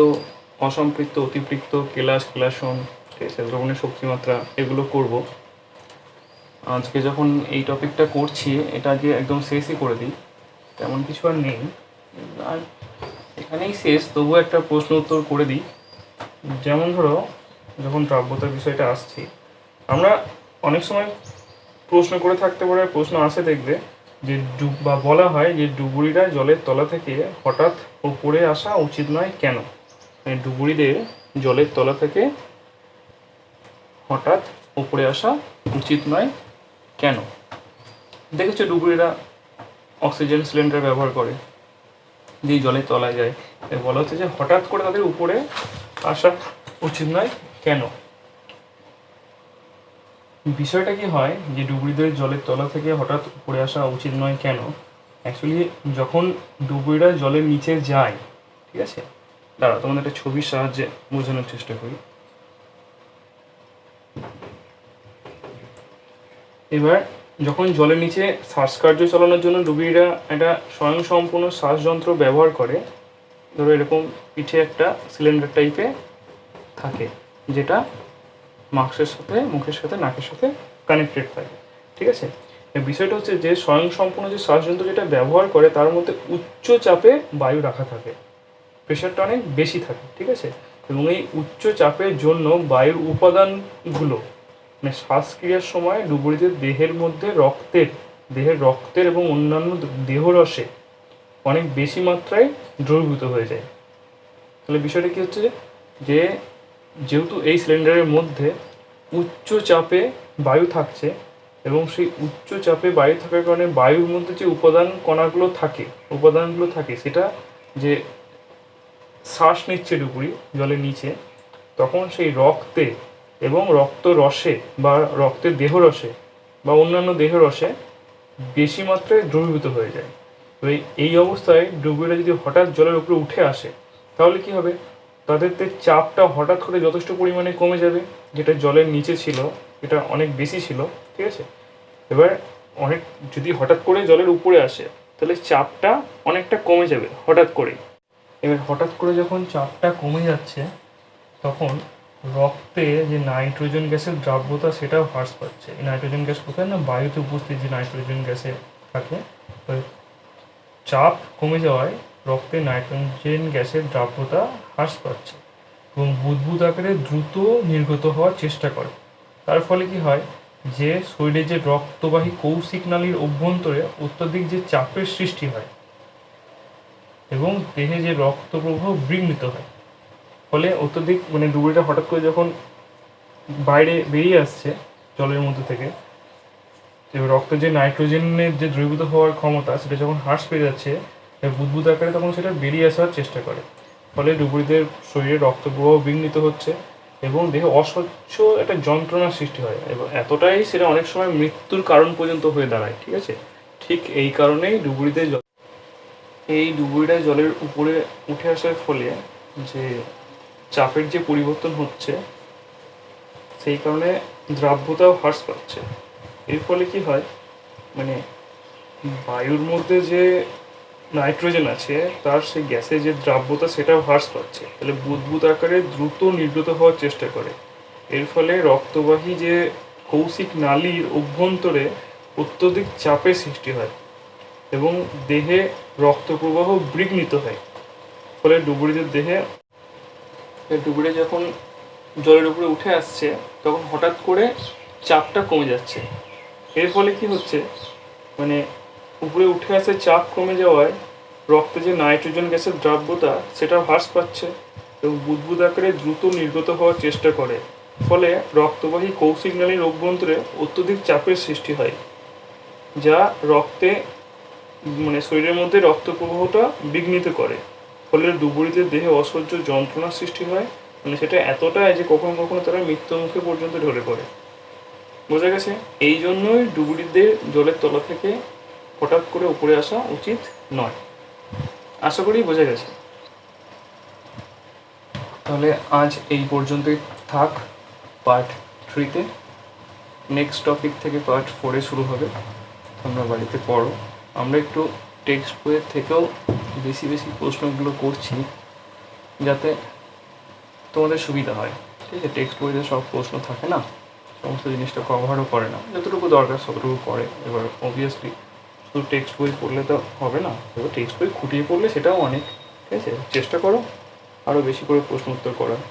অসম্পৃক্ত, অতিপৃক্ত, কেলাস, কেলাসন, ঠিক আছে, দ্রবণের শক্তিমাত্রা এগুলো করব। আজকে যখন এই টপিকটা করছি এটা আগে একদম শেষই করে দিই, তেমন কিছু আর নেই, আর এখানেই শেষ, তবুও একটা প্রশ্ন উত্তর করে দিই। যেমন ধরো যখন দ্রাব্যতার বিষয়টা আসছি, আমরা অনেক সময় প্রশ্ন করে থাকতে পারে, প্রশ্ন আসে দেখবে যে বা বলা হয় যে ডুবুরিরা জলের তলা থেকে হঠাৎ উপরে আসা উচিত নয় কেন, মানে ডুবুরিদের জলের তলা থেকে হঠাৎ উপরে আসা উচিত নয় কেন। দেখেছো ডুবুরিরা অক্সিজেন সিলিন্ডার ব্যবহার করে, দিয়ে জলের তলায় যায়, বলা হচ্ছে যে হঠাৎ করে তাদের উপরে আসা উচিত নয় কেন। বিষয়টা কি হয় যে ডুবুরিদের জলের তলা থেকে হঠাৎ উপরে আসা উচিত নয় কেন, অ্যাকচুয়ালি যখন ডুবুরিরা জলের নিচে যায়, ঠিক আছে, দাঁড়া তোমাদের একটা ছবির সাহায্যে বোঝানোর চেষ্টা করি। এবার যখন জলের নিচে শ্বাসকার্য চালানোর জন্য ডুবুরিরা একটা স্বয়ংসম্পূর্ণ শ্বাসযন্ত্র ব্যবহার করে, ধরো এরকম পিঠে একটা সিলিন্ডার টাইপে থাকে, যেটা মাস্কের সাথে, মুখের সাথে, নাকের সাথে কানেক্টেড থাকে, ঠিক আছে। এই বিষয়টা হচ্ছে যে স্বয়ংসম্পূর্ণ যে শ্বাসযন্ত্র যেটা ব্যবহার করে তার মধ্যে উচ্চ চাপে বায়ু রাখা থাকে, প্রেশারটা অনেক বেশি থাকে, ঠিক আছে। এবং এই উচ্চ চাপের জন্য বায়ুর উপাদানগুলো মানে শ্বাসক্রিয়ার সময় ডুবুরিদের দেহের রক্তের এবং অন্যান্য দেহরসে অনেক বেশি মাত্রায় দ্রবীভূত হয়ে যায়। তাহলে বিষয়টা কী হচ্ছে যে যেহেতু এই সিলিন্ডারের মধ্যে উচ্চ চাপে বায়ু থাকছে এবং সেই উচ্চ চাপে বায়ু থাকার কারণে বায়ুর মধ্যে যে উপাদানগুলো থাকে সেটা যে শ্বাস নিচ্ছে ডুবুরি জলের নিচে, তখন সেই রক্তে এবং রক্তরসে বা রক্তের দেহরসে বা অন্যান্য দেহরসে বেশি মাত্রায় দ্রবীভূত হয়ে যায়। তো এই অবস্থায় ডুবুরিরা যদি হঠাৎ জলের উপরে উঠে আসে তাহলে কি হবে, তাদের চাপটা হঠাৎ করে যথেষ্ট পরিমাণে কমে যাবে, যেটা জলের নিচে ছিল এটা অনেক বেশি ছিল, ঠিক আছে। এবার যদি হঠাৎ করে জলের উপরে আসে তাহলে চাপটা অনেকটা কমে যাবে হঠাৎ করেই। এবার হঠাৎ করে যখন চাপটা কমে যাচ্ছে তখন রক্তে যে নাইট্রোজেন গ্যাসের দ্রাব্যতা সেটাও হ্রাস পাচ্ছে। এই নাইট্রোজেন গ্যাস কোথায় না, বায়ুতে উপস্থিত যে নাইট্রোজেন গ্যাসে থাকে। তো চাপ কমে যাওয়ায় রক্তে নাইট্রোজেন গ্যাসের দ্রাব্যতা হ্রাস পাচ্ছে এবং বুদবুদ আকারে দ্রুত নির্গত হওয়ার চেষ্টা করে। তার ফলে কি হয় যে শরীরে যে রক্তবাহী কৌশিক নালীর অভ্যন্তরে অত্যধিক যে চাপের সৃষ্টি হয় এবং দেহে যে রক্ত প্রবাহ বিঘ্নিত হয়। ফলে অত্যধিক মানে ডুবুরিটা হঠাৎ করে যখন বাইরে বেরিয়ে আসছে জলের মধ্যে থেকে, রক্তের যে নাইট্রোজেনের যে দ্রবীভূত হওয়ার ক্ষমতা সেটা যখন হ্রাস পেয়ে যাচ্ছে বুদবুদ আকারে, তখন সেটা বেরিয়ে আসার চেষ্টা করে। ফলে ডুবুরিদের শরীরে রক্ত প্রবাহ বিঘ্নিত হচ্ছে এবং দেহে অসহ্য একটা যন্ত্রণার সৃষ্টি হয় এবং এতটাই সেটা অনেক সময় মৃত্যুর কারণ পর্যন্ত হয়ে দাঁড়ায়, ঠিক আছে। ঠিক এই কারণেই ডুবুরিরা জলের উপরে উঠে আসার ফলে যে চাপের যে পরিবর্তন হচ্ছে সেই কারণে দ্রাব্যতাও হ্রাস পাচ্ছে। এর ফলে কি হয় মানে বায়ুর মধ্যে যে নাইট্রোজেন আছে তার সেই গ্যাসের যে দ্রাব্যতা সেটাও হ্রাস পাচ্ছে, তাহলে বুদবুদ আকারে দ্রুত নির্গত হওয়ার চেষ্টা করে। এর ফলে রক্তবাহী যে কৌশিক নালীর অভ্যন্তরে অত্যধিক চাপের সৃষ্টি হয় এবং দেহে রক্ত প্রবাহ বিঘ্নিত হয়। ফলে ডুবুরি যখন জলের উপরে উঠে আসছে তখন হঠাৎ করে চাপটা কমে যাচ্ছে। এর ফলে কি হচ্ছে মানে উপরে উঠে আসে চাপ কমে যাওয়ায় রক্তে যে নাইট্রোজেন গ্যাসের দ্রাব্যতা সেটা হ্রাস পাচ্ছে এবং বুদবুদ আকারে দ্রুত নির্গত হওয়ার চেষ্টা করে। ফলে রক্তবাহী কৌশিক নালীর অভ্যন্তরে অত্যধিক চাপের সৃষ্টি হয় যা শরীরের মধ্যে রক্ত প্রবাহটা বিঘ্নিত করে। ফলে ডুবুরিদের দেহে অসহ্য যন্ত্রণার সৃষ্টি হয়, সেটা এতটাই যে কখনো কখনো তারা মৃত্যুর মুখে পর্যন্ত ঢলে পড়ে। বোঝা গেছে? এই জন্যই ডুবুরিদের জলের তলা থেকে হঠাৎ করে উপরে আসা উচিত নয়। আশা করি বোঝা গেছে। তাহলে আজ এই পর্যন্তই থাক পার্ট 3-তে। নেক্সট টপিক থেকে পার্ট 4-এ শুরু হবে। তোমরা বাড়িতে পড়ো। আমরা একটু টেক্সট বইয়ের থেকেও বেশি প্রশ্নগুলো করছি যাতে তোমাদের সুবিধা হয়, ঠিক আছে। টেক্সট বইতে সব প্রশ্ন থাকে না, সমস্ত জিনিসটা কভারও করে না, যতটুকু দরকার ততটুকু করে। এবার অবভিয়াসলি শুধু টেক্সট বই পড়লে তো হবে না, এবার টেক্সট বই খুঁটিয়ে পড়লে সেটাও অনেক, ঠিক আছে। চেষ্টা করো আরও বেশি করে প্রশ্ন উত্তর করার।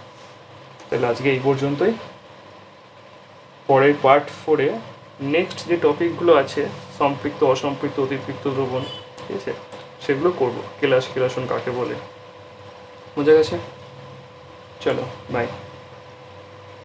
তাহলে আজকে এই পর্যন্তই। পরের পার্ট 4-এ নেক্সট যে টপিকগুলো আছে সম্পৃক্ত, অসম্পৃক্ত, অতিরিক্ত দ্রবণ, ঠিক আছে, সেগুলো করবো। কেলাসন কাকে বলে, বোঝা গেছে? চলো বাই।